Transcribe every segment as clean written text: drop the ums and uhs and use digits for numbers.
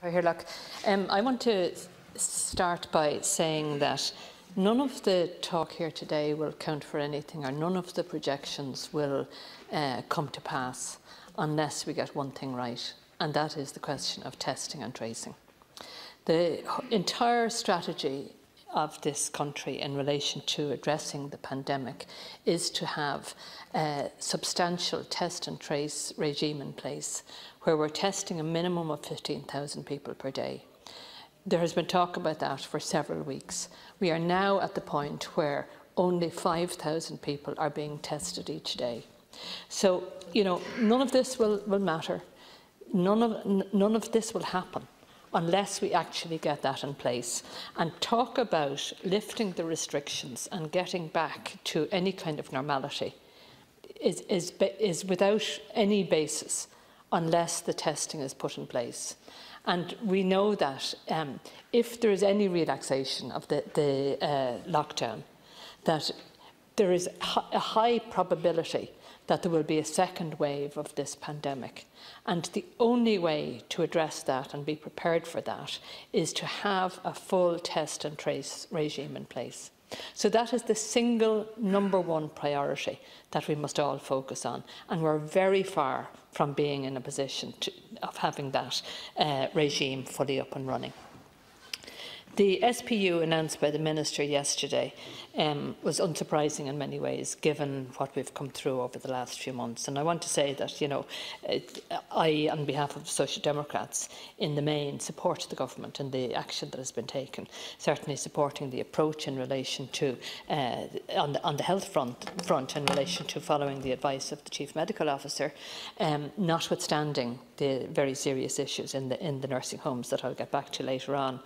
I want to start by saying that none of the talk here today will count for anything, or none of the projections will come to pass unless we get one thing right, and that is the question of testing and tracing. The entire strategy of this country in relation to addressing the pandemic is to have a substantial test and trace regime in place where we're testing a minimum of 15,000 people per day. There has been talk about that for several weeks. We are now at the point where only 5,000 people are being tested each day. So, none of this will matter. None of this will happen unless we actually get that in place and talk about lifting the restrictions and getting back to any kind of normality is without any basis unless the testing is put in place. And we know that if there is any relaxation of the lockdown, that there is a high probability that there will be a second wave of this pandemic. And the only way to address that and be prepared for that is to have a full test and trace regime in place. So that is the single #1 priority that we must all focus on. And we're very far from being in a position of having that regime fully up and running. The SPU announced by the Minister yesterday was unsurprising in many ways, given what we've come through over the last few months. And I want to say that, I, on behalf of the Social Democrats, in the main, support the government and the action that has been taken, certainly supporting the approach in relation to, on the health front in relation to following the advice of the Chief Medical Officer, notwithstanding the very serious issues in the nursing homes that I'll get back to later on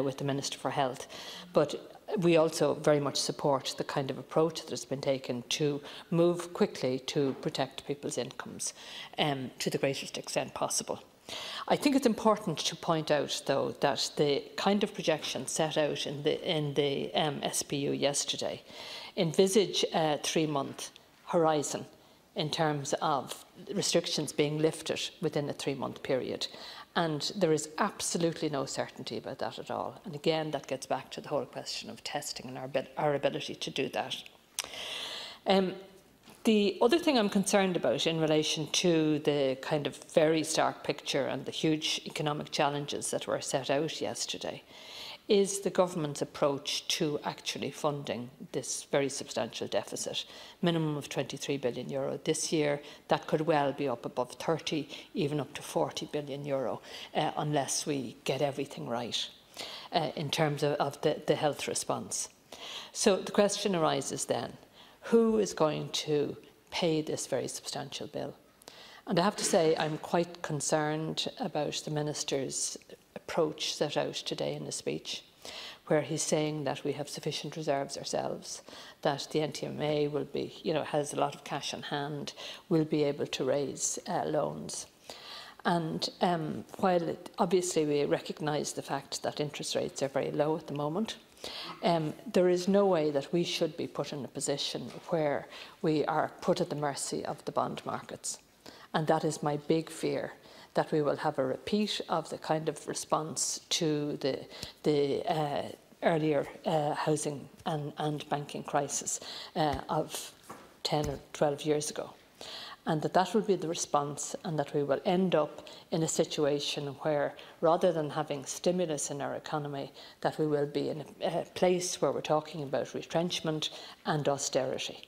with the Minister for Health. But we also very much support the kind of approach that has been taken to move quickly to protect people's incomes to the greatest extent possible. I think it's important to point out, though, that the kind of projection set out in the SPU yesterday envisage a 3-month horizon in terms of restrictions being lifted within a 3-month period. And there is absolutely no certainty about that at all. And again, that gets back to the whole question of testing and our ability to do that. The other thing I'm concerned about in relation to the kind of very stark picture and the huge economic challenges that were set out yesterday is the government's approach to actually funding this very substantial deficit, minimum of €23 billion. This year, that could well be up above 30, even up to €40 billion, unless we get everything right in terms of the health response. So the question arises then, who is going to pay this very substantial bill? And I have to say I'm quite concerned about the Minister's approach set out today in the speech, where he's saying that we have sufficient reserves ourselves, that the NTMA will be, has a lot of cash on hand, will be able to raise loans. And while obviously we recognise the fact that interest rates are very low at the moment, there is no way that we should be put in a position where we are put at the mercy of the bond markets. And that is my big fear, that we will have a repeat of the kind of response to the earlier housing and banking crisis of 10 or 12 years ago. And that will be the response, and that we will end up in a situation where, rather than having stimulus in our economy, that we will be in a place where we're talking about retrenchment and austerity.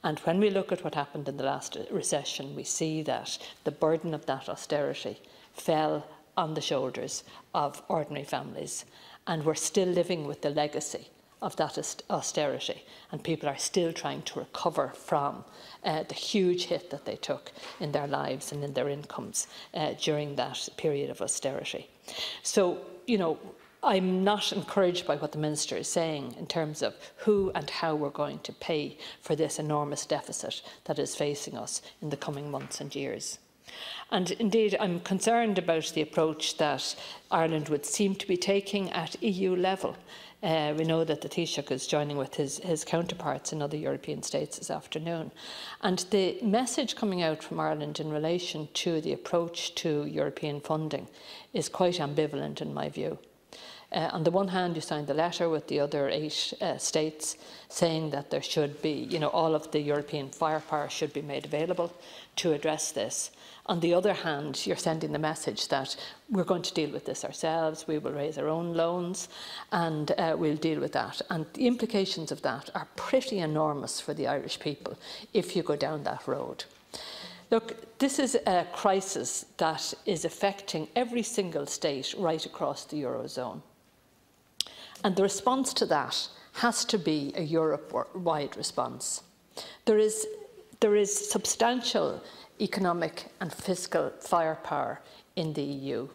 And when we look at what happened in the last recession, we see that the burden of that austerity fell on the shoulders of ordinary families. And we're still living with the legacy of that austerity. And people are still trying to recover from the huge hit that they took in their lives and in their incomes during that period of austerity. So, I'm not encouraged by what the Minister is saying in terms of who and how we're going to pay for this enormous deficit that is facing us in the coming months and years. And indeed, I'm concerned about the approach that Ireland would seem to be taking at EU level. We know that the Taoiseach is joining with his counterparts in other European states this afternoon. And the message coming out from Ireland in relation to the approach to European funding is quite ambivalent in my view. On the one hand, you signed the letter with the other 8 states saying that there should be, all of the European firepower should be made available to address this. On the other hand, you're sending the message that we're going to deal with this ourselves, we will raise our own loans and we'll deal with that. And the implications of that are pretty enormous for the Irish people if you go down that road. Look, this is a crisis that is affecting every single state right across the Eurozone. And the response to that has to be a Europe-wide response. There is substantial economic and fiscal firepower in the EU.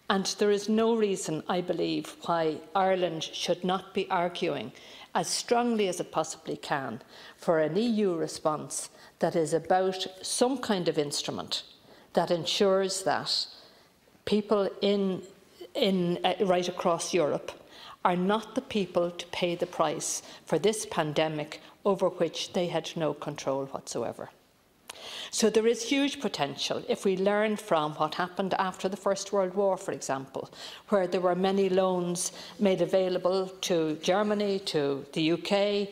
And there is no reason, I believe, why Ireland should not be arguing as strongly as it possibly can for an EU response that is about some kind of instrument that ensures that people right across Europe are not the people to pay the price for this pandemic over which they had no control whatsoever. So there is huge potential if we learn from what happened after the First World War, for example, where there were many loans made available to Germany, to the UK,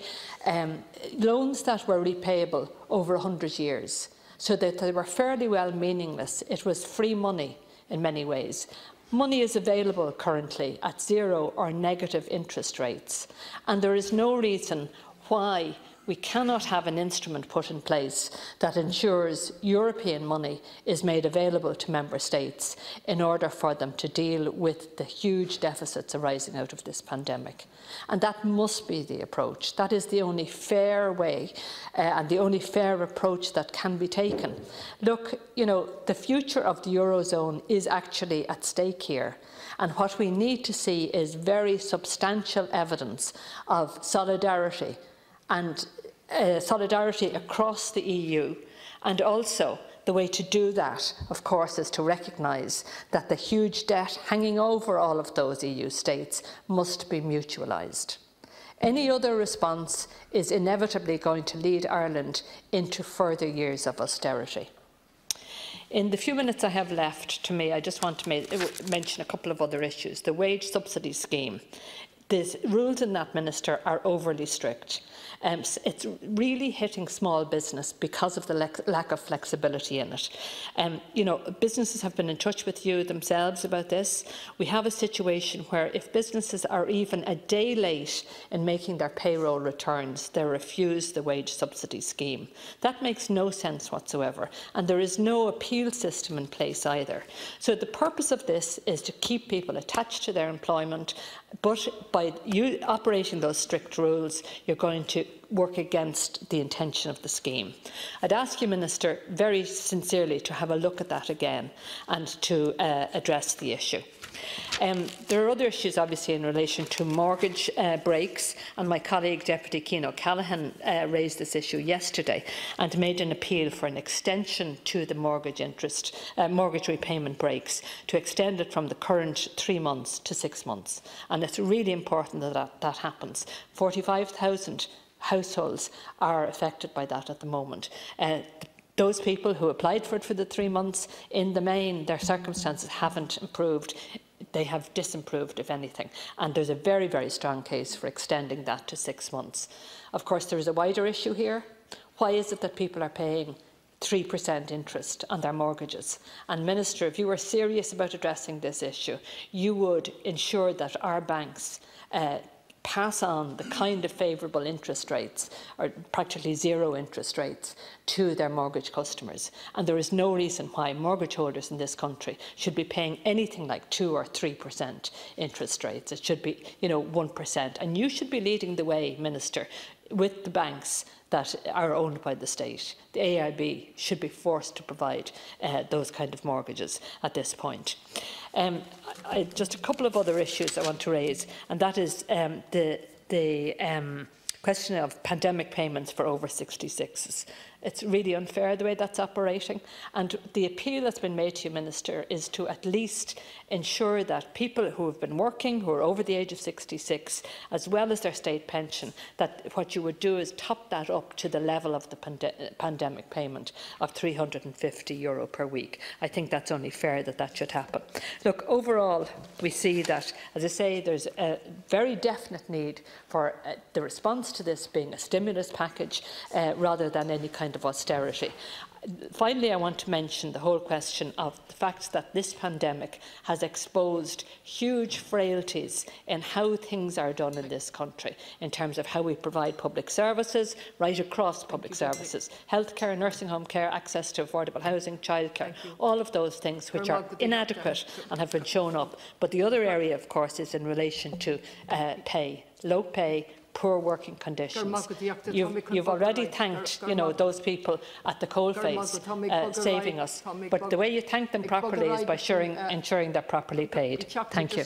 loans that were repayable over 100 years, so that they were fairly well meaningless. It was free money in many ways. Money is available currently at 0 or negative interest rates, and there is no reason why we cannot have an instrument put in place that ensures European money is made available to member states in order for them to deal with the huge deficits arising out of this pandemic. And that must be the approach. That is the only fair way and the only fair approach that can be taken. Look, the future of the Eurozone is actually at stake here. And what we need to see is very substantial evidence of solidarity and solidarity across the EU. And also, the way to do that, of course, is to recognise that the huge debt hanging over all of those EU states must be mutualised. Any other response is inevitably going to lead Ireland into further years of austerity. In the few minutes I have left to me, I just want to mention a couple of other issues. The wage subsidy scheme. The rules in that, Minister, are overly strict. It's really hitting small business because of the lack of flexibility in it. Businesses have been in touch with you themselves about this. We have a situation where if businesses are even a day late in making their payroll returns, they're refused the wage subsidy scheme. That makes no sense whatsoever, and there is no appeal system in place either. So the purpose of this is to keep people attached to their employment, but by you operating those strict rules, you're going to work against the intention of the scheme. I'd ask you, Minister, very sincerely to have a look at that again and to address the issue. There are other issues, obviously, in relation to mortgage breaks, and my colleague Deputy Cian O'Callaghan raised this issue yesterday and made an appeal for an extension to the mortgage repayment breaks, to extend it from the current 3 months to 6 months. And it's really important that that happens. 45,000 households are affected by that at the moment. Those people who applied for it for the 3 months, in the main, their circumstances haven't improved. They have disimproved, if anything. And there's a very, very strong case for extending that to 6 months. Of course, there is a wider issue here. Why is it that people are paying 3% interest on their mortgages? And Minister, if you were serious about addressing this issue, you would ensure that our banks pass on the kind of favourable interest rates, or practically zero interest rates, to their mortgage customers. And there is no reason why mortgage holders in this country should be paying anything like 2 or 3% interest rates. It should be, 1%. And you should be leading the way, Minister, with the banks that are owned by the state. The AIB should be forced to provide those kind of mortgages at this point. Just a couple of other issues I want to raise, and that is the question of pandemic payments for over 66s. It's really unfair the way that's operating. And the appeal that's been made to you, Minister, is to at least ensure that people who have been working, who are over the age of 66, as well as their state pension, that what you would do is top that up to the level of the pandemic payment of €350 per week. I think that's only fair that that should happen. Look, overall, we see that, as I say, there's a very definite need for the response to this being a stimulus package rather than any kind of austerity. Finally, I want to mention the whole question of the fact that this pandemic has exposed huge frailties in how things are done in this country, in terms of how we provide public services, right across public services, healthcare, nursing home care, access to affordable housing, childcare, all of those things which are inadequate and have been shown up. But the other area, of course, is in relation to pay, low pay, poor working conditions. You've already thanked, those people at the coalface saving us, but the way you thank them properly is by ensuring they're properly paid. Thank you.